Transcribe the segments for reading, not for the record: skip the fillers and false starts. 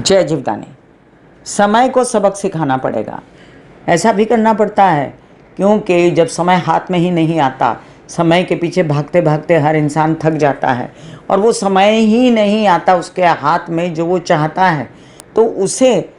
जय जीवदानी। समय को सबक सिखाना पड़ेगा। ऐसा भी करना पड़ता है क्योंकि जब समय हाथ में ही नहीं आता, समय के पीछे भागते भागते हर इंसान थक जाता है और वो समय ही नहीं आता उसके हाथ में जो वो चाहता है, तो उसे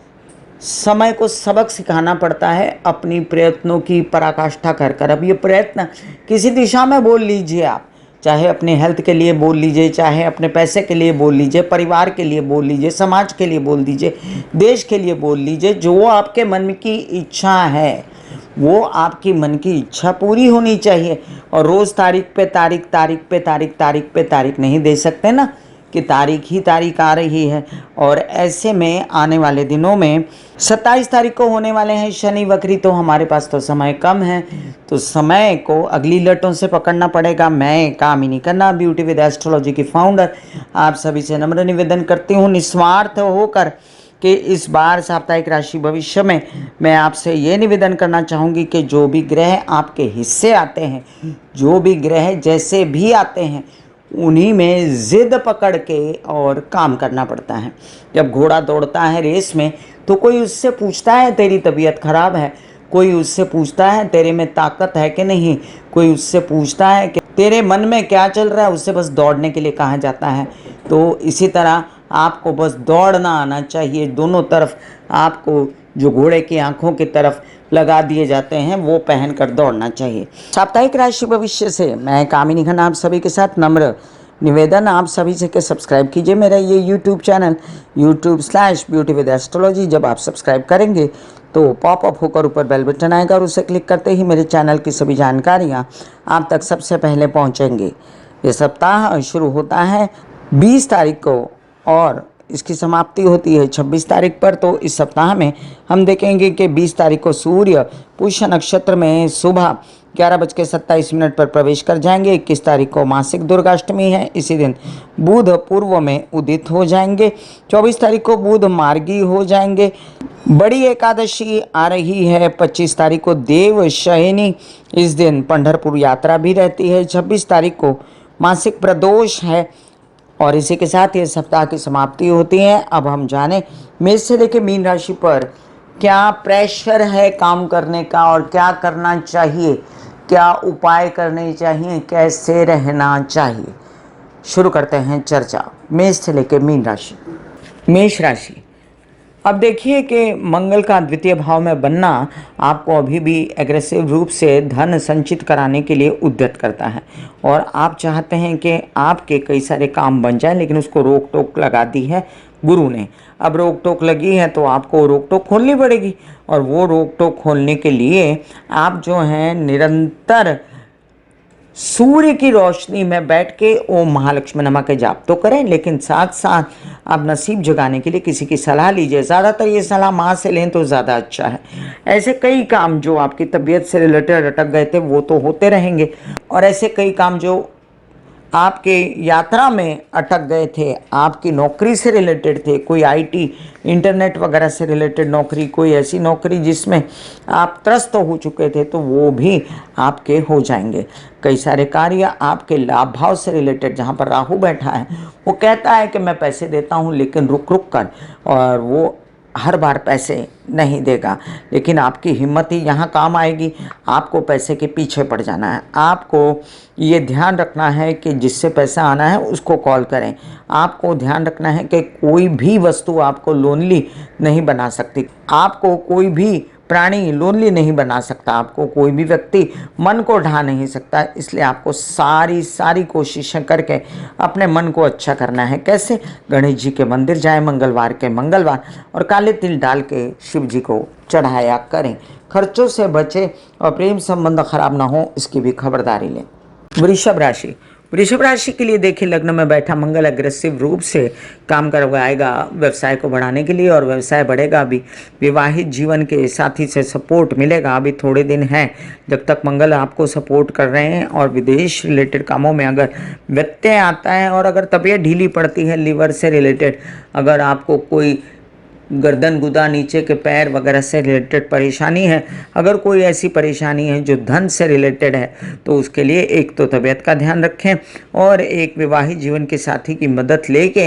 समय को सबक सिखाना पड़ता है अपनी प्रयत्नों की पराकाष्ठा कर कर। अब ये प्रयत्न किसी दिशा में बोल लीजिए आप, चाहे अपने हेल्थ के लिए बोल लीजिए, चाहे अपने पैसे के लिए बोल लीजिए, परिवार के लिए बोल लीजिए, समाज के लिए बोल दीजिए, देश के लिए बोल लीजिए, जो आपके मन की इच्छा है वो आपकी मन की इच्छा पूरी होनी चाहिए। और रोज़ तारीख पे तारीख, तारीख पे तारीख, तारीख पे तारीख नहीं दे सकते ना कि तारीख ही तारीख आ रही है। और ऐसे में आने वाले दिनों में 27 तारीख को होने वाले हैं शनि वक्री, तो हमारे पास तो समय कम है, तो समय को अगली लटों से पकड़ना पड़ेगा। मैं कामिनी खन्ना, ब्यूटी विद एस्ट्रोलॉजी की फाउंडर, आप सभी से नम्र निवेदन करती हूँ निस्वार्थ होकर कि इस बार साप्ताहिक राशि भविष्य में मैं आपसे ये निवेदन करना चाहूँगी कि जो भी ग्रह आपके हिस्से आते हैं, जो भी ग्रह जैसे भी आते हैं, उन्हीं में ज़िद पकड़ के और काम करना पड़ता है। जब घोड़ा दौड़ता है रेस में तो कोई उससे पूछता है तेरी तबीयत खराब है, कोई उससे पूछता है तेरे में ताकत है कि नहीं, कोई उससे पूछता है कि तेरे मन में क्या चल रहा है, उससे बस दौड़ने के लिए कहा जाता है। तो इसी तरह आपको बस दौड़ना आना चाहिए। दोनों तरफ आपको जो घोड़े की आंखों की तरफ लगा दिए जाते हैं वो पहन कर दौड़ना चाहिए। साप्ताहिक राशि भविष्य से मैं कामिनी खन्ना आप सभी के साथ नम्र निवेदन आप सभी से कि सब्सक्राइब कीजिए मेरा ये यूट्यूब चैनल YouTube/ब्यूटी विद एस्ट्रोलॉजी। जब आप सब्सक्राइब करेंगे तो पॉपअप होकर ऊपर बेल बटन आएगा और उसे क्लिक करते ही मेरे चैनल की सभी जानकारियाँ आप तक सबसे पहले पहुँचेंगी। ये सप्ताह शुरू होता है 20 तारीख को और इसकी समाप्ति होती है 26 तारीख पर। तो इस सप्ताह में हम देखेंगे कि 20 तारीख को सूर्य पुष्य नक्षत्र में सुबह 11:27 पर प्रवेश कर जाएंगे। 21 तारीख को मासिक दुर्गाष्टमी है, इसी दिन बुध पूर्व में उदित हो जाएंगे। 24 तारीख को बुध मार्गी हो जाएंगे। बड़ी एकादशी आ रही है 25 तारीख को देव शयनी, इस दिन पंढरपुर यात्रा भी रहती है। 26 तारीख को मासिक प्रदोष है और इसी के साथ ये सप्ताह की समाप्ति होती है। अब हम जानें मेष से लेकर मीन राशि पर क्या प्रेशर है काम करने का और क्या करना चाहिए, क्या उपाय करने चाहिए, कैसे रहना चाहिए। शुरू करते हैं चर्चा मेष से लेकर मीन राशि। मेष राशि, अब देखिए कि मंगल का द्वितीय भाव में बनना आपको अभी भी एग्रेसिव रूप से धन संचित कराने के लिए उद्यत करता है और आप चाहते हैं कि आपके कई सारे काम बन जाए, लेकिन उसको रोक टोक लगा दी है गुरु ने। अब रोक टोक लगी है तो आपको रोक टोक खोलनी पड़ेगी और वो रोक टोक खोलने के लिए आप जो हैं निरंतर सूर्य की रोशनी में बैठ के ओम महालक्ष्मी नमः के जाप तो करें, लेकिन साथ साथ आप नसीब जगाने के लिए किसी की सलाह लीजिए। ज़्यादातर ये सलाह माँ से लें तो ज़्यादा अच्छा है। ऐसे कई काम जो आपकी तबीयत से रिलेटेड अटक गए थे वो तो होते रहेंगे और ऐसे कई काम जो आपके यात्रा में अटक गए थे, आपकी नौकरी से रिलेटेड थे, कोई आईटी इंटरनेट वगैरह से रिलेटेड नौकरी, कोई ऐसी नौकरी जिसमें आप त्रस्त हो चुके थे, तो वो भी आपके हो जाएंगे। कई सारे कार्य आपके लाभ भाव से रिलेटेड, जहाँ पर राहु बैठा है वो कहता है कि मैं पैसे देता हूँ लेकिन रुक रुक कर, और वो हर बार पैसे नहीं देगा, लेकिन आपकी हिम्मत ही यहाँ काम आएगी। आपको पैसे के पीछे पड़ जाना है। आपको ये ध्यान रखना है कि जिससे पैसा आना है उसको कॉल करें। आपको ध्यान रखना है कि कोई भी वस्तु आपको लोनली नहीं बना सकती, आपको कोई भी प्राणी लोनली नहीं बना सकता, आपको कोई भी व्यक्ति मन को ढा नहीं सकता। इसलिए आपको सारी कोशिशें करके अपने मन को अच्छा करना है। कैसे? गणेश जी के मंदिर जाएं मंगलवार के मंगलवार और काले तिल डाल के शिव जी को चढ़ाया करें। खर्चों से बचें और प्रेम संबंध खराब ना हो, इसकी भी खबरदारी लें। वृषभ राशि, वृषभ राशि के लिए देखिए लग्न में बैठा मंगल अग्रेसिव रूप से काम करवाएगा व्यवसाय को बढ़ाने के लिए और व्यवसाय बढ़ेगा भी। विवाहित जीवन के साथी से सपोर्ट मिलेगा। अभी थोड़े दिन हैं जब तक मंगल आपको सपोर्ट कर रहे हैं और विदेश रिलेटेड कामों में अगर व्यत्यय आता है और अगर तबीयत ढीली पड़ती है लीवर से रिलेटेड, अगर आपको कोई गर्दन गुदा, नीचे के पैर वगैरह से रिलेटेड परेशानी है, अगर कोई ऐसी परेशानी है जो धन से रिलेटेड है, तो उसके लिए एक तो तबीयत का ध्यान रखें और एक विवाहित जीवन के साथी की मदद लेके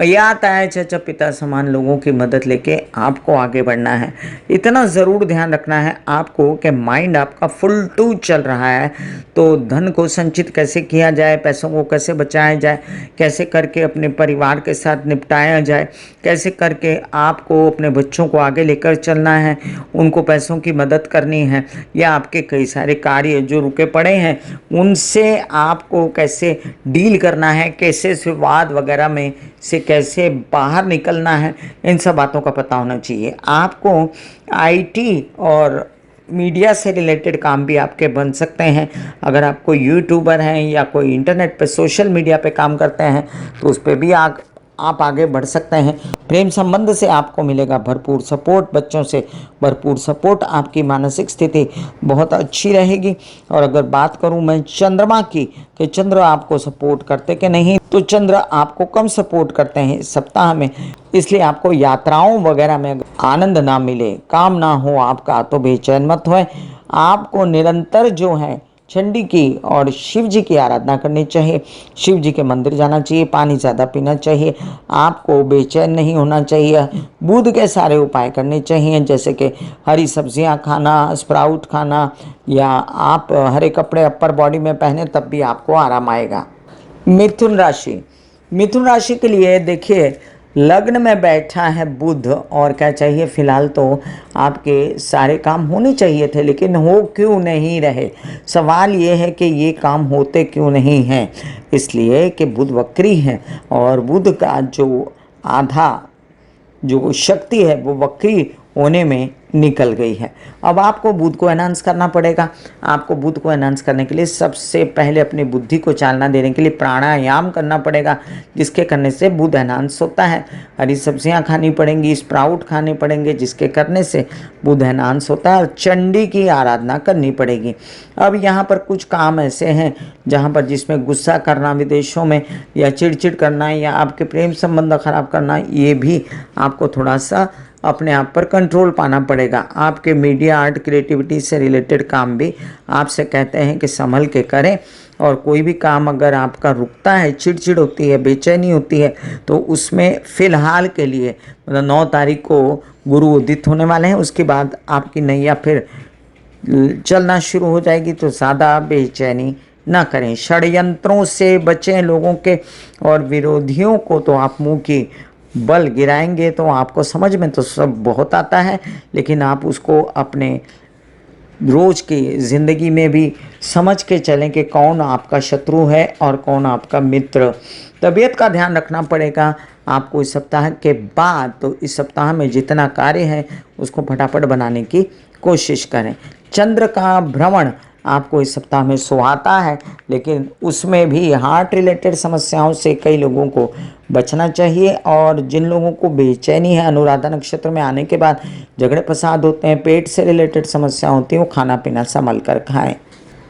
या ताया चाचा पिता समान लोगों की मदद लेके आपको आगे बढ़ना है। इतना ज़रूर ध्यान रखना है आपको कि माइंड आपका फुल टू चल रहा है, तो धन को संचित कैसे किया जाए, पैसों को कैसे बचाया जाए, कैसे करके अपने परिवार के साथ निपटाया जाए, कैसे करके आपको अपने बच्चों को आगे लेकर चलना है, उनको पैसों की मदद करनी है, या आपके कई सारे कार्य जो रुके पड़े हैं उनसे आपको कैसे डील करना है, कैसे विवाद वगैरह में से कैसे बाहर निकलना है, इन सब बातों का पता होना चाहिए। आपको आईटी और मीडिया से रिलेटेड काम भी आपके बन सकते हैं। अगर आप कोई यूट्यूबर हैं या कोई इंटरनेट पे सोशल मीडिया पे काम करते हैं तो उस पर भी आप आगे बढ़ सकते हैं। प्रेम संबंध से आपको मिलेगा भरपूर सपोर्ट, बच्चों से भरपूर सपोर्ट, आपकी मानसिक स्थिति बहुत अच्छी रहेगी। और अगर बात करूं मैं चंद्रमा की कि चंद्र आपको सपोर्ट करते कि नहीं, तो चंद्र आपको कम सपोर्ट करते हैं इस सप्ताह में, इसलिए आपको यात्राओं वगैरह में आनंद ना मिले, काम ना हो आपका, तो बेचैन मत होए। आपको निरंतर जो है चंडी की और शिव जी की आराधना करनी चाहिए, शिव जी के मंदिर जाना चाहिए, पानी ज़्यादा पीना चाहिए, आपको बेचैन नहीं होना चाहिए। बुध के सारे उपाय करने चाहिए, जैसे कि हरी सब्जियां खाना, स्प्राउट खाना, या आप हरे कपड़े अपर बॉडी में पहने तब भी आपको आराम आएगा। मिथुन राशि, मिथुन राशि के लिए देखिए लग्न में बैठा है बुध, और क्या चाहिए, फिलहाल तो आपके सारे काम होने चाहिए थे लेकिन हो क्यों नहीं रहे। सवाल ये है कि ये काम होते क्यों नहीं हैं, इसलिए कि बुध वक्री है और बुध का जो आधा जो शक्ति है वो वक्री होने में निकल गई है। अब आपको बुध को एनहांस करना पड़ेगा। आपको बुध को एनहांस करने के लिए सबसे पहले अपनी बुद्धि को चालना देने के लिए प्राणायाम करना पड़ेगा, जिसके करने से बुध एनहांस होता है। हरी सब्जियां खानी पड़ेंगी, स्प्राउट खाने पड़ेंगे, जिसके करने से बुध एनहांस होता है, और चंडी की आराधना करनी पड़ेगी। अब यहाँ पर कुछ काम ऐसे हैं जहाँ पर जिसमें गुस्सा करना विदेशों में, या चिड़चिड़ करना, या आपके प्रेम संबंध खराब करना, ये भी आपको थोड़ा सा अपने आप पर कंट्रोल पाना पड़ेगा। आपके मीडिया आर्ट क्रिएटिविटी से रिलेटेड काम भी आपसे कहते हैं कि संभल के करें, और कोई भी काम अगर आपका रुकता है, चिड़चिड़ होती है, बेचैनी होती है, तो उसमें फ़िलहाल के लिए मतलब 9 तारीख को गुरु उदित होने वाले हैं, उसके बाद आपकी नैया फिर चलना शुरू हो जाएगी, तो ज़्यादा बेचैनी ना करें। षड्यंत्रों से बचें लोगों के, और विरोधियों को तो आप मुंह की बल गिराएंगे तो आपको समझ में तो सब बहुत आता है, लेकिन आप उसको अपने रोज़ की ज़िंदगी में भी समझ के चलें कि कौन आपका शत्रु है और कौन आपका मित्र। तबीयत का ध्यान रखना पड़ेगा आपको इस सप्ताह के बाद, तो इस सप्ताह में जितना कार्य है उसको फटाफट बनाने की कोशिश करें। चंद्र का भ्रमण आपको इस सप्ताह में सुहाता है, लेकिन उसमें भी हार्ट रिलेटेड समस्याओं से कई लोगों को बचना चाहिए। और जिन लोगों को बेचैनी है, अनुराधा नक्षत्र में आने के बाद झगड़े फसाद होते हैं, पेट से रिलेटेड समस्या होती है, वो खाना पीना संभल कर खाएं।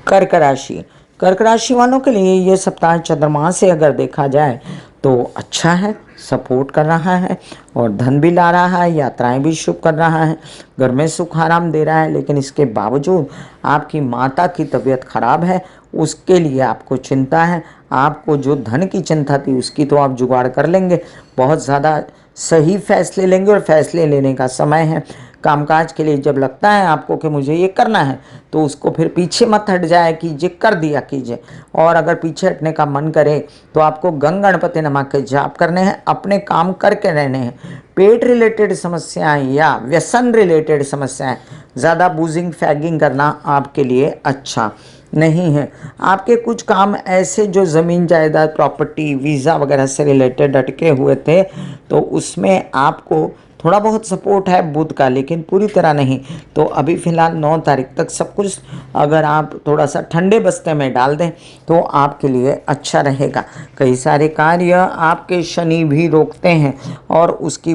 कर्क राशि, कर्क राशि वालों के लिए ये सप्ताह चंद्रमा से अगर देखा जाए तो अच्छा है, सपोर्ट कर रहा है और धन भी ला रहा है, यात्राएं भी शुभ कर रहा है, घर में सुख आराम दे रहा है। लेकिन इसके बावजूद आपकी माता की तबीयत खराब है, उसके लिए आपको चिंता है। आपको जो धन की चिंता थी उसकी तो आप जुगाड़ कर लेंगे, बहुत ज़्यादा सही फैसले लेंगे, और फैसले लेने का समय है। कामकाज के लिए जब लगता है आपको कि मुझे ये करना है, तो उसको फिर पीछे मत हट जाए कीजिए, कर दिया कीजिए। और अगर पीछे हटने का मन करे तो आपको गणपति नमः के जाप करने हैं, अपने काम करके रहने हैं। पेट रिलेटेड समस्याएं या व्यसन रिलेटेड समस्याएं, ज़्यादा बूजिंग फैगिंग करना आपके लिए अच्छा नहीं है। आपके कुछ काम ऐसे जो ज़मीन जायदाद प्रॉपर्टी वीज़ा वगैरह से रिलेटेड अटके हुए थे, तो उसमें आपको थोड़ा बहुत सपोर्ट है बुध का, लेकिन पूरी तरह नहीं। तो अभी फ़िलहाल 9 तारीख तक सब कुछ अगर आप थोड़ा सा ठंडे बस्ते में डाल दें तो आपके लिए अच्छा रहेगा। कई सारे कार्य आपके शनि भी रोकते हैं, और उसकी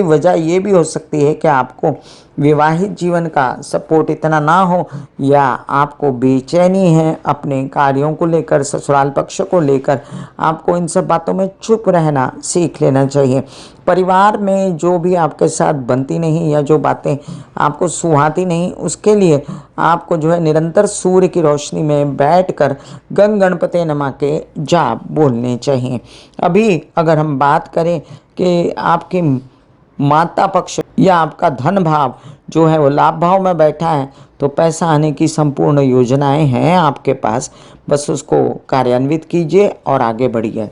वजह ये भी हो सकती है कि आपको विवाहित जीवन का सपोर्ट इतना ना हो, या आपको बेचैनी है अपने कार्यों को लेकर, ससुराल पक्ष को लेकर, आपको इन सब बातों में चुप रहना सीख लेना चाहिए। परिवार में जो भी आपके साथ बनती नहीं या जो बातें आपको सुहाती नहीं, उसके लिए आपको जो है निरंतर सूर्य की रोशनी में बैठकर गंग गणपते नमः के जाप बोलने चाहिए। अभी अगर हम बात करें कि आपकी माता पक्ष या आपका धन भाव जो है वो लाभ भाव में बैठा है, तो पैसा आने की संपूर्ण योजनाएं हैं आपके पास, बस उसको कार्यान्वित कीजिए और आगे बढ़िए।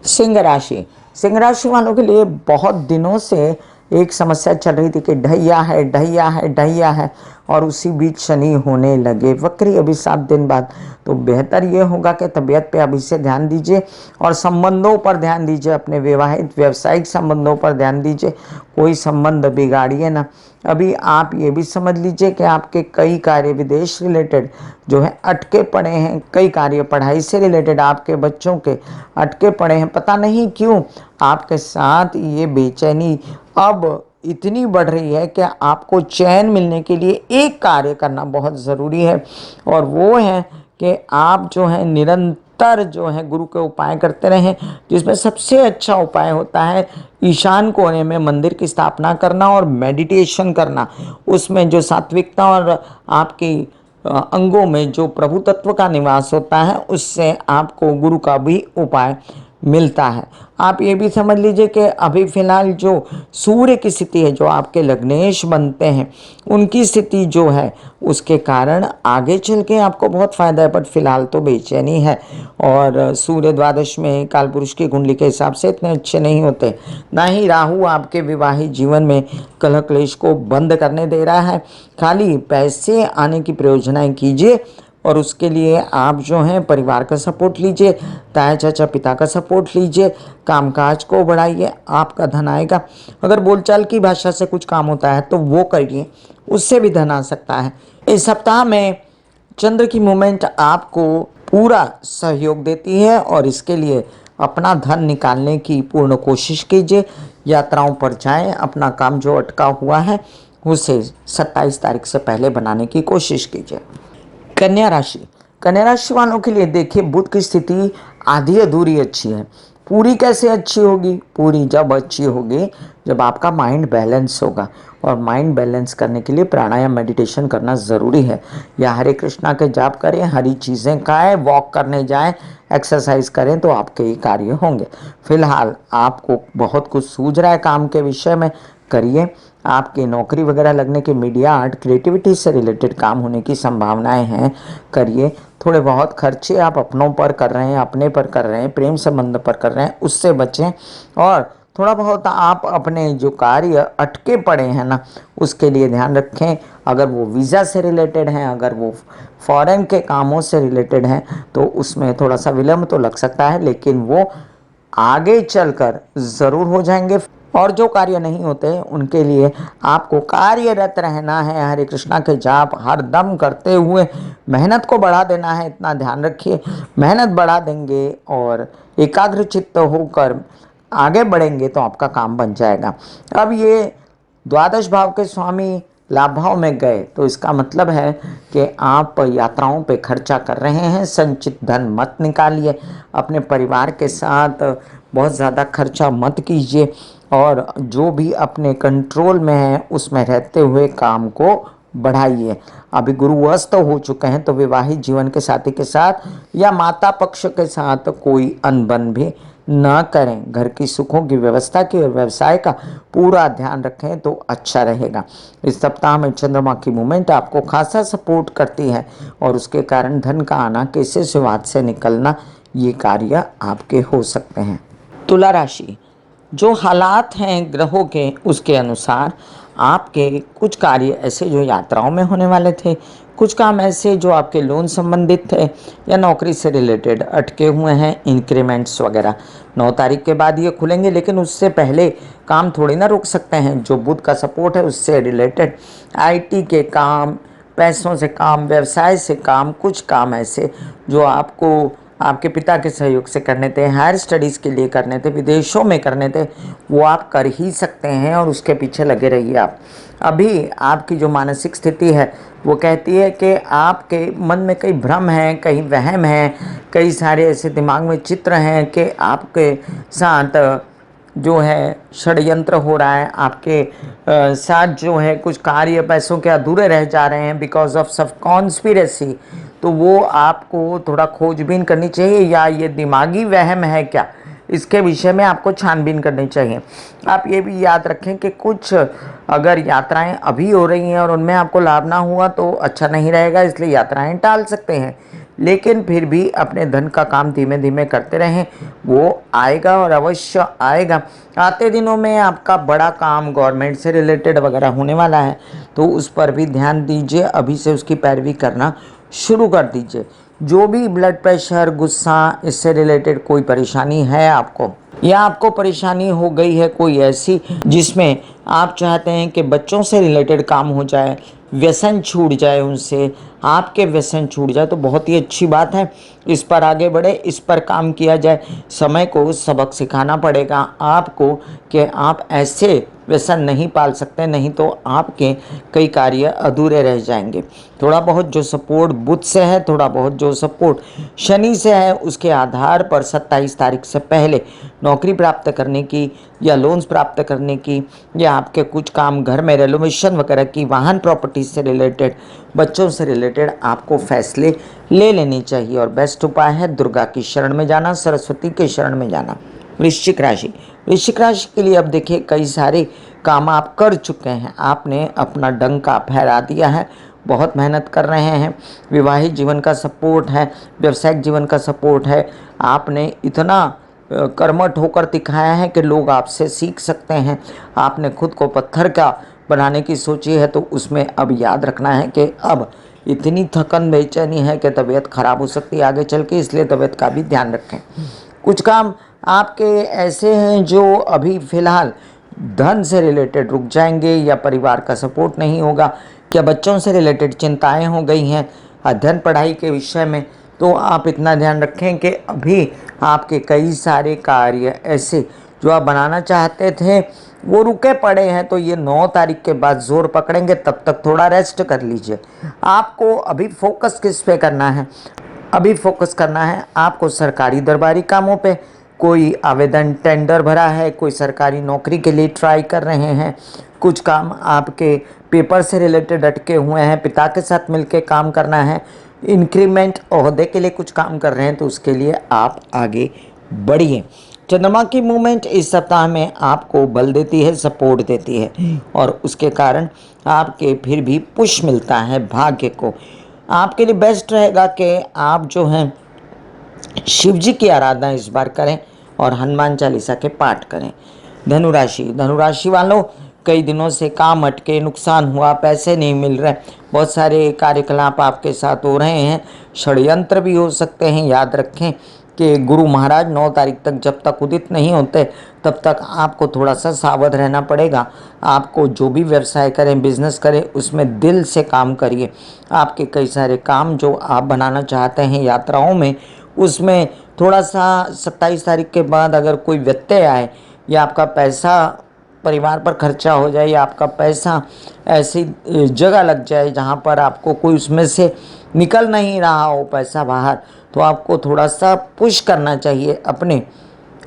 सिंह राशि, सिंह राशि वालों के लिए बहुत दिनों से एक समस्या चल रही थी कि ढैया है ढैया है ढैया है, और उसी बीच शनि होने लगे वक्री अभी 7 दिन बाद। तो बेहतर ये होगा कि तबीयत पे अभी से ध्यान दीजिए और संबंधों पर ध्यान दीजिए, अपने विवाहित व्यावसायिक संबंधों पर ध्यान दीजिए, कोई संबंध बिगाड़िए ना। अभी आप ये भी समझ लीजिए कि आपके कई कार्य विदेश रिलेटेड जो है अटके पड़े हैं, कई कार्य पढ़ाई से रिलेटेड आपके बच्चों के अटके पड़े हैं। पता नहीं क्यों आपके साथ ये बेचैनी अब इतनी बढ़ रही है कि आपको चैन मिलने के लिए एक कार्य करना बहुत ज़रूरी है, और वो है कि आप जो है निरंतर जो है गुरु के उपाय करते रहें, जिसमें सबसे अच्छा उपाय होता है ईशान कोने में मंदिर की स्थापना करना और मेडिटेशन करना। उसमें जो सात्विकता और आपकी अंगों में जो प्रभु तत्व का निवास होता है, उससे आपको गुरु का भी उपाय मिलता है। आप ये भी समझ लीजिए कि अभी फिलहाल जो सूर्य की स्थिति है, जो आपके लग्नेश बनते हैं, उनकी स्थिति जो है उसके कारण आगे चल के आपको बहुत फायदा है, बट फिलहाल तो बेचैनी है। और सूर्य द्वादश में कालपुरुष की कुंडली के हिसाब से इतने अच्छे नहीं होते। ना ही राहु आपके विवाहित जीवन में कलह क्लेश को बंद करने दे रहा है। खाली पैसे आने की प्रयोजनाएं कीजिए, और उसके लिए आप जो हैं परिवार का सपोर्ट लीजिए, ताया चाचा पिता का सपोर्ट लीजिए, कामकाज को बढ़ाइए, आपका धन आएगा। अगर बोलचाल की भाषा से कुछ काम होता है तो वो करिए, उससे भी धन आ सकता है। इस सप्ताह में चंद्र की मूवमेंट आपको पूरा सहयोग देती है, और इसके लिए अपना धन निकालने की पूर्ण कोशिश कीजिए। यात्राओं पर जाएं, अपना काम जो अटका हुआ है उसे 27 तारीख से पहले बनाने की कोशिश कीजिए। कन्या राशि, कन्या राशि वालों के लिए देखिए बुध की स्थिति आधी अधूरी अच्छी है। पूरी कैसे अच्छी होगी? पूरी जब अच्छी होगी जब आपका माइंड बैलेंस होगा, और माइंड बैलेंस करने के लिए प्राणायाम मेडिटेशन करना ज़रूरी है। या हरे कृष्णा के जाप करें, हरी चीज़ें खाएं, वॉक करने जाएं, एक्सरसाइज करें, तो आपके ये कार्य होंगे। फिलहाल आपको बहुत कुछ सूझ रहा है काम के विषय में, करिए। आपकी नौकरी वगैरह लगने के, मीडिया आर्ट क्रिएटिविटी से रिलेटेड काम होने की संभावनाएं हैं, करिए। थोड़े बहुत खर्चे आप अपनों पर कर रहे हैं, अपने पर कर रहे हैं, प्रेम संबंध पर कर रहे हैं, उससे बचें। और थोड़ा बहुत आप अपने जो कार्य अटके पड़े हैं ना, उसके लिए ध्यान रखें। अगर वो वीज़ा से रिलेटेड हैं, अगर वो फॉरेन के कामों से रिलेटेड हैं, तो उसमें थोड़ा सा विलम्ब तो लग सकता है, लेकिन वो आगे चलकर ज़रूर हो जाएंगे। और जो कार्य नहीं होते उनके लिए आपको कार्यरत रहना है, हरे कृष्णा के जाप हर दम करते हुए मेहनत को बढ़ा देना है। इतना ध्यान रखिए, मेहनत बढ़ा देंगे और एकाग्र चित्त होकर आगे बढ़ेंगे तो आपका काम बन जाएगा। अब ये द्वादश भाव के स्वामी लाभ भाव में गए, तो इसका मतलब है कि आप यात्राओं पे खर्चा कर रहे हैं। संचित धन मत निकालिए, अपने परिवार के साथ बहुत ज़्यादा खर्चा मत कीजिए, और जो भी अपने कंट्रोल में है उसमें रहते हुए काम को बढ़ाइए। अभी गुरु अस्त हो चुके हैं, तो विवाहित जीवन के साथी के साथ या माता पक्ष के साथ कोई अनबन भी ना करें। घर की सुखों की व्यवस्था की और व्यवसाय का पूरा ध्यान रखें तो अच्छा रहेगा। इस सप्ताह में चंद्रमा की मूवमेंट आपको खासा सपोर्ट करती है, और उसके कारण धन का आना, कैसे से हाथ से निकलना, ये कार्य आपके हो सकते हैं। तुला राशि, जो हालात हैं ग्रहों के उसके अनुसार आपके कुछ कार्य ऐसे जो यात्राओं में होने वाले थे, कुछ काम ऐसे जो आपके लोन संबंधित थे या नौकरी से रिलेटेड अटके हुए हैं, इंक्रीमेंट्स वगैरह 9 तारीख के बाद ये खुलेंगे। लेकिन उससे पहले काम थोड़ी ना रुक सकते हैं। जो बुध का सपोर्ट है उससे रिलेटेड आईटी के काम, पैसों से काम, व्यवसाय से काम, कुछ काम ऐसे जो आपको आपके पिता के सहयोग से करने थे, हायर स्टडीज़ के लिए करने थे, विदेशों में करने थे, वो आप कर ही सकते हैं और उसके पीछे लगे रहिए आप। अभी आपकी जो मानसिक स्थिति है वो कहती है कि आपके मन में कई भ्रम हैं, कई वहम हैं, कई सारे ऐसे दिमाग में चित्र हैं कि आपके साथ जो है षड्यंत्र हो रहा है, आपके साथ जो है कुछ कार्य पैसों के अधूरे रह जा रहे हैं बिकॉज ऑफ सब कॉन्स्पिरेसी। तो वो आपको थोड़ा खोजबीन करनी चाहिए, या ये दिमागी वहम है क्या, इसके विषय में आपको छानबीन करनी चाहिए। आप ये भी याद रखें कि कुछ अगर यात्राएं अभी हो रही हैं और उनमें आपको लाभ ना हुआ तो अच्छा नहीं रहेगा, इसलिए यात्राएं टाल सकते हैं। लेकिन फिर भी अपने धन का काम धीमे धीमे करते रहें, वो आएगा और अवश्य आएगा। आते दिनों में आपका बड़ा काम गवर्नमेंट से रिलेटेड वगैरह होने वाला है, तो उस पर भी ध्यान दीजिए, अभी से उसकी पैरवी करना शुरू कर दीजिए। जो भी ब्लड प्रेशर, गुस्सा, इससे रिलेटेड कोई परेशानी है आपको, या आपको परेशानी हो गई है कोई ऐसी जिसमें आप चाहते हैं कि बच्चों से रिलेटेड काम हो जाए, व्यसन छूट जाए उनसे, आपके व्यसन छूट जाए, तो बहुत ही अच्छी बात है। इस पर आगे बढ़े, इस पर काम किया जाए। समय को सबक सिखाना पड़ेगा आपको कि आप ऐसे व्यसन नहीं पाल सकते, नहीं तो आपके कई कार्य अधूरे रह जाएंगे। थोड़ा बहुत जो सपोर्ट बुध से है, थोड़ा बहुत जो सपोर्ट शनि से है, उसके आधार पर 27 तारीख से पहले नौकरी प्राप्त करने की, या लोन्स प्राप्त करने की, या आपके कुछ काम घर में रेनोवेशन वगैरह की, वाहन प्रॉपर्टी से रिलेटेड, बच्चों से रिलेटेड आपको फैसले ले लेने चाहिए। और बेस्ट उपाय है दुर्गा की शरण में जाना, सरस्वती के शरण में जाना। वृश्चिक राशि, वृश्चिक राशि के लिए अब देखिए कई सारे काम आप कर चुके हैं, आपने अपना डंका फहरा दिया है, बहुत मेहनत कर रहे हैं। विवाहित जीवन का सपोर्ट है, व्यवसायिक जीवन का सपोर्ट है, आपने इतना कर्मठ होकर दिखाया है कि लोग आपसे सीख सकते हैं। आपने खुद को पत्थर का बनाने की सोची है, तो उसमें अब याद रखना है कि अब इतनी थकन बेचैनी है कि तबीयत खराब हो सकती है आगे चल के, इसलिए तबीयत का भी ध्यान रखें। कुछ काम आपके ऐसे हैं जो अभी फ़िलहाल धन से रिलेटेड रुक जाएंगे, या परिवार का सपोर्ट नहीं होगा, या बच्चों से रिलेटेड चिंताएं हो गई हैं अध्ययन पढ़ाई के विषय में। तो आप इतना ध्यान रखें कि अभी आपके कई सारे कार्य ऐसे जो आप बनाना चाहते थे वो रुके पड़े हैं, तो ये 9 तारीख के बाद जोर पकड़ेंगे, तब तक थोड़ा रेस्ट कर लीजिए। आपको अभी फोकस किस पे करना है, अभी फोकस करना है आपको सरकारी दरबारी कामों पे। कोई आवेदन टेंडर भरा है, कोई सरकारी नौकरी के लिए ट्राई कर रहे हैं, कुछ काम आपके पेपर से रिलेटेड अटके हुए हैं, पिता के साथ मिलकर काम करना है, इंक्रीमेंट ओहदे के लिए कुछ काम कर रहे हैं, तो उसके लिए आप आगे बढ़िए। चंद्रमा की मूवमेंट इस सप्ताह में आपको बल देती है, सपोर्ट देती है, और उसके कारण आपके फिर भी पुश मिलता है भाग्य को। आपके लिए बेस्ट रहेगा कि आप जो हैं शिव जी की आराधना इस बार करें और हनुमान चालीसा के पाठ करें। धनुराशि, धनुराशि वालों कई दिनों से काम अटके, नुकसान हुआ, पैसे नहीं मिल रहे, बहुत सारे कार्यकलाप आपके साथ हो रहे हैं, षड्यंत्र भी हो सकते हैं। याद रखें कि गुरु महाराज 9 तारीख तक जब तक उदित नहीं होते तब तक आपको थोड़ा सा सावध रहना पड़ेगा। आपको जो भी व्यवसाय करें, बिजनेस करें, उसमें दिल से काम करिए। आपके कई सारे काम जो आप बनाना चाहते हैं यात्राओं में, उसमें थोड़ा सा 27 तारीख के बाद अगर कोई व्यत्यय आए, या आपका पैसा परिवार पर खर्चा हो जाए, या आपका पैसा ऐसी जगह लग जाए जहाँ पर आपको कोई उसमें से निकल नहीं रहा हो पैसा बाहर, तो आपको थोड़ा सा पुश करना चाहिए अपने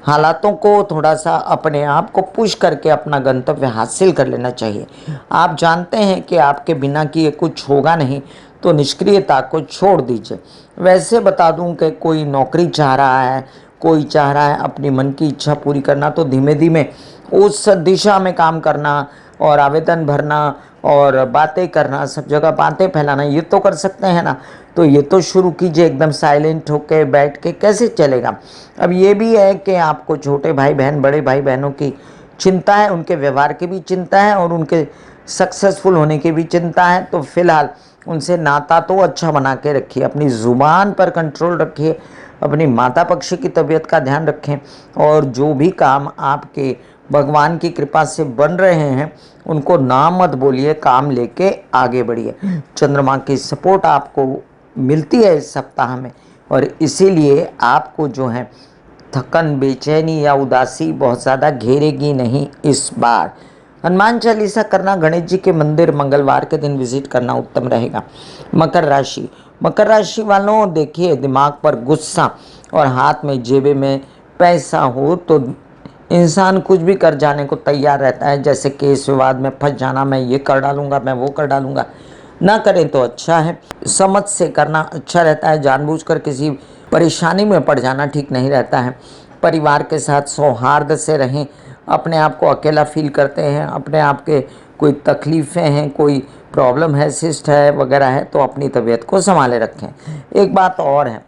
हालातों को, थोड़ा सा अपने आप को पुश करके अपना गंतव्य हासिल कर लेना चाहिए। आप जानते हैं कि आपके बिना किए कुछ होगा नहीं, तो निष्क्रियता को छोड़ दीजिए। वैसे बता दूं कि कोई नौकरी चाह रहा है, कोई चाह रहा है अपनी मन की इच्छा पूरी करना, तो धीमे धीमे उस दिशा में काम करना और आवेदन भरना और बातें करना, सब जगह बातें फैलाना, ये तो कर सकते हैं ना, तो ये तो शुरू कीजिए। एकदम साइलेंट होके बैठ के कैसे चलेगा। अब ये भी है कि आपको छोटे भाई बहन, बड़े भाई बहनों की चिंता है, उनके व्यवहार की भी चिंता है, और उनके सक्सेसफुल होने की भी चिंता है। तो फिलहाल उनसे नाता तो अच्छा बना के रखिए, अपनी ज़ुबान पर कंट्रोल रखिए, अपनी माता पक्ष की तबीयत का ध्यान रखें, और जो भी काम आपके भगवान की कृपा से बन रहे हैं उनको ना मत बोलिए, काम लेके आगे बढ़िए। चंद्रमा की सपोर्ट आपको मिलती है इस सप्ताह में, और इसीलिए आपको जो है थकन, बेचैनी या उदासी बहुत ज़्यादा घेरेगी नहीं इस बार। हनुमान चालीसा करना, गणेश जी के मंदिर मंगलवार के दिन विजिट करना उत्तम रहेगा। मकर राशि, मकर राशि वालों देखिए, दिमाग पर गुस्सा और हाथ में जेबे में पैसा हो तो इंसान कुछ भी कर जाने को तैयार रहता है, जैसे केस विवाद में फंस जाना, मैं ये कर डालूंगा, मैं वो कर डालूंगा। ना करें तो अच्छा है, समझ से करना अच्छा रहता है। जानबूझकर किसी परेशानी में पड़ जाना ठीक नहीं रहता है। परिवार के साथ सौहार्द से रहें। अपने आप को अकेला फील करते हैं, अपने आप के कोई तकलीफ़ें हैं, कोई प्रॉब्लम है, सिस्ट है वगैरह है, तो अपनी तबीयत को संभाले रखें। एक बात और है,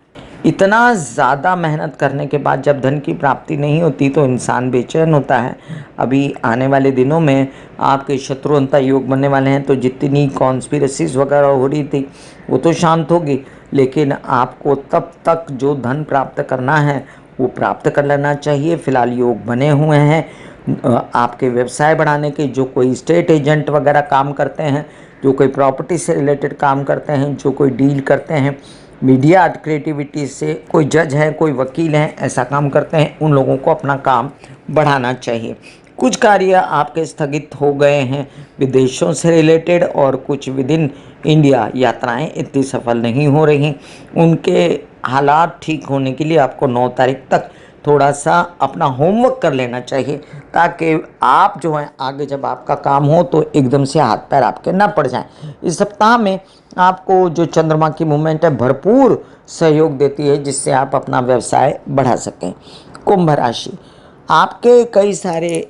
इतना ज़्यादा मेहनत करने के बाद जब धन की प्राप्ति नहीं होती तो इंसान बेचैन होता है। अभी आने वाले दिनों में आपके शत्रुअंता योग बनने वाले हैं, तो जितनी कॉन्स्पिरेसीज वगैरह हो रही थी वो तो शांत होगी, लेकिन आपको तब तक जो धन प्राप्त करना है वो प्राप्त कर लेना चाहिए। फिलहाल योग बने हुए हैं आपके व्यवसाय बढ़ाने के। जो कोई स्टेट एजेंट वगैरह काम करते हैं, जो कोई प्रॉपर्टी से रिलेटेड काम करते हैं, जो कोई डील करते हैं मीडिया आर्ट क्रिएटिविटी से, कोई जज हैं, कोई वकील हैं, ऐसा काम करते हैं, उन लोगों को अपना काम बढ़ाना चाहिए। कुछ कार्य आपके स्थगित हो गए हैं विदेशों से रिलेटेड, और कुछ विद इन इंडिया यात्राएं इतनी सफल नहीं हो रही। उनके हालात ठीक होने के लिए आपको 9 तारीख तक थोड़ा सा अपना होमवर्क कर लेना चाहिए, ताकि आप जो है आगे जब आपका काम हो तो एकदम से हाथ पैर आपके ना पड़ जाएं। इस सप्ताह में आपको जो चंद्रमा की मूवमेंट है भरपूर सहयोग देती है, जिससे आप अपना व्यवसाय बढ़ा सकें। कुंभ राशि, आपके कई सारे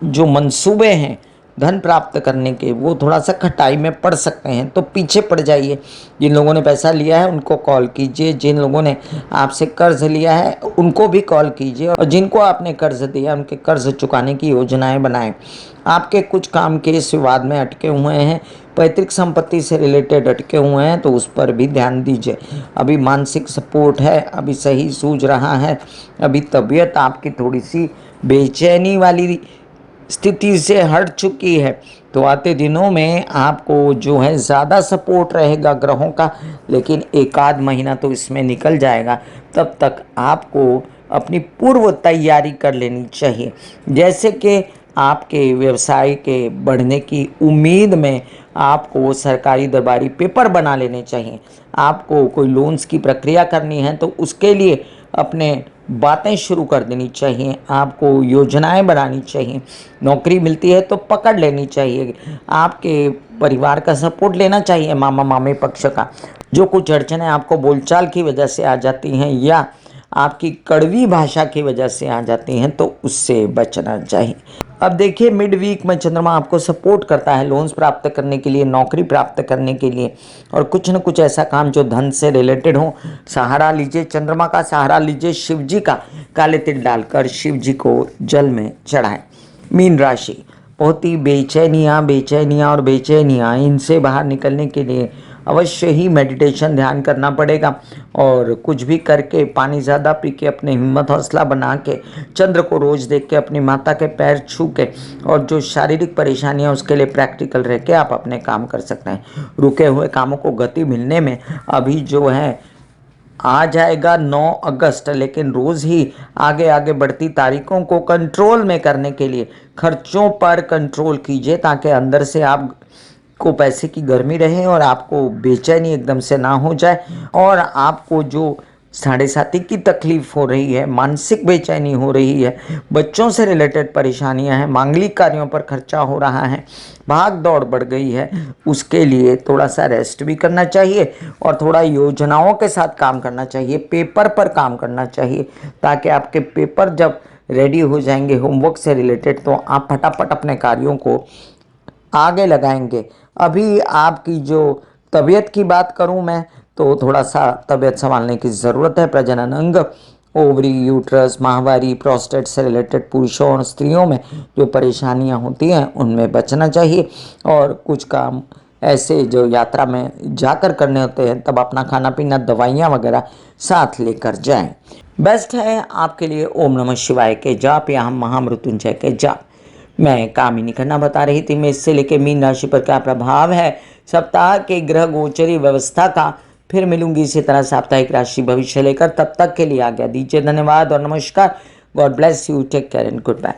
जो मंसूबे हैं धन प्राप्त करने के, वो थोड़ा सा खटाई में पड़ सकते हैं, तो पीछे पड़ जाइए। जिन लोगों ने पैसा लिया है उनको कॉल कीजिए, जिन लोगों ने आपसे कर्ज लिया है उनको भी कॉल कीजिए, और जिनको आपने कर्ज दिया उनके कर्ज चुकाने की योजनाएं बनाएं। आपके कुछ काम केस विवाद में अटके हुए हैं, पैतृक संपत्ति से रिलेटेड अटके हुए हैं, तो उस पर भी ध्यान दीजिए। अभी मानसिक सपोर्ट है, अभी सही सूझ रहा है। अभी तबीयत आपकी थोड़ी सी बेचैनी वाली स्थिति से हट चुकी है, तो आते दिनों में आपको जो है ज़्यादा सपोर्ट रहेगा ग्रहों का, लेकिन एक आध महीना तो इसमें निकल जाएगा। तब तक आपको अपनी पूर्व तैयारी कर लेनी चाहिए, जैसे कि आपके व्यवसाय के बढ़ने की उम्मीद में आपको सरकारी दरबारी पेपर बना लेने चाहिए। आपको कोई लोन्स की प्रक्रिया करनी है तो उसके लिए अपने बातें शुरू कर देनी चाहिए, आपको योजनाएं बनानी चाहिए। नौकरी मिलती है तो पकड़ लेनी चाहिए। आपके परिवार का सपोर्ट लेना चाहिए, मामा मामी पक्ष का। जो कुछ अड़चनें आपको बोलचाल की वजह से आ जाती हैं या आपकी कड़वी भाषा की वजह से आ जाती हैं, तो उससे बचना चाहिए। अब देखिए, मिड वीक में चंद्रमा आपको सपोर्ट करता है लोन्स प्राप्त करने के लिए, नौकरी प्राप्त करने के लिए, और कुछ न कुछ ऐसा काम जो धन से रिलेटेड हो। सहारा लीजिए, चंद्रमा का सहारा लीजिए, शिव जी का। काले तिल डालकर शिव जी को जल में चढ़ाएं। मीन राशि, बहुत ही बेचैनियाँ और बेचैनियाँ, इनसे बाहर निकलने के लिए अवश्य ही मेडिटेशन ध्यान करना पड़ेगा, और कुछ भी करके पानी ज़्यादा पी के अपने हिम्मत हौसला बना के चंद्र को रोज़ देख के अपनी माता के पैर छू के, और जो शारीरिक परेशानियां उसके लिए प्रैक्टिकल रह के आप अपने काम कर सकते हैं। रुके हुए कामों को गति मिलने में अभी जो है आ जाएगा 9 अगस्त, लेकिन रोज़ ही आगे आगे बढ़ती तारीखों को कंट्रोल में करने के लिए खर्चों पर कंट्रोल कीजिए, ताकि अंदर से आप को पैसे की गर्मी रहे और आपको बेचैनी एकदम से ना हो जाए, और आपको जो साढ़े साथी की तकलीफ हो रही है, मानसिक बेचैनी हो रही है, बच्चों से रिलेटेड परेशानियां हैं, मांगलिक कार्यों पर खर्चा हो रहा है, भाग दौड़ बढ़ गई है, उसके लिए थोड़ा सा रेस्ट भी करना चाहिए और थोड़ा योजनाओं के साथ काम करना चाहिए, पेपर पर काम करना चाहिए, ताकि आपके पेपर जब रेडी हो जाएंगे होमवर्क से रिलेटेड, तो आप फटाफट अपने कार्यों को आगे लगाएंगे। अभी आपकी जो तबीयत की बात करूं मैं, तो थोड़ा सा तबीयत संभालने की ज़रूरत है। प्रजनन अंग, ओवरी, यूट्रस, माहवारी, प्रोस्टेट से रिलेटेड पुरुषों और स्त्रियों में जो परेशानियां होती हैं उनमें बचना चाहिए, और कुछ काम ऐसे जो यात्रा में जाकर करने होते हैं तब अपना खाना पीना, दवाइयाँ वगैरह साथ लेकर जाएं। बेस्ट है आपके लिए ओम नमः शिवाय के जाप या हम महामृत्युंजय के जाप। मैं कामिनी खन्ना बता रही थी मेष से लेकर मीन राशि पर क्या प्रभाव है सप्ताह के ग्रह गोचरी व्यवस्था का, फिर मिलूंगी इसी तरह साप्ताहिक राशि भविष्य लेकर। तब तक के लिए आज्ञा दीजिए। धन्यवाद और नमस्कार। God bless you. Take care and good bye.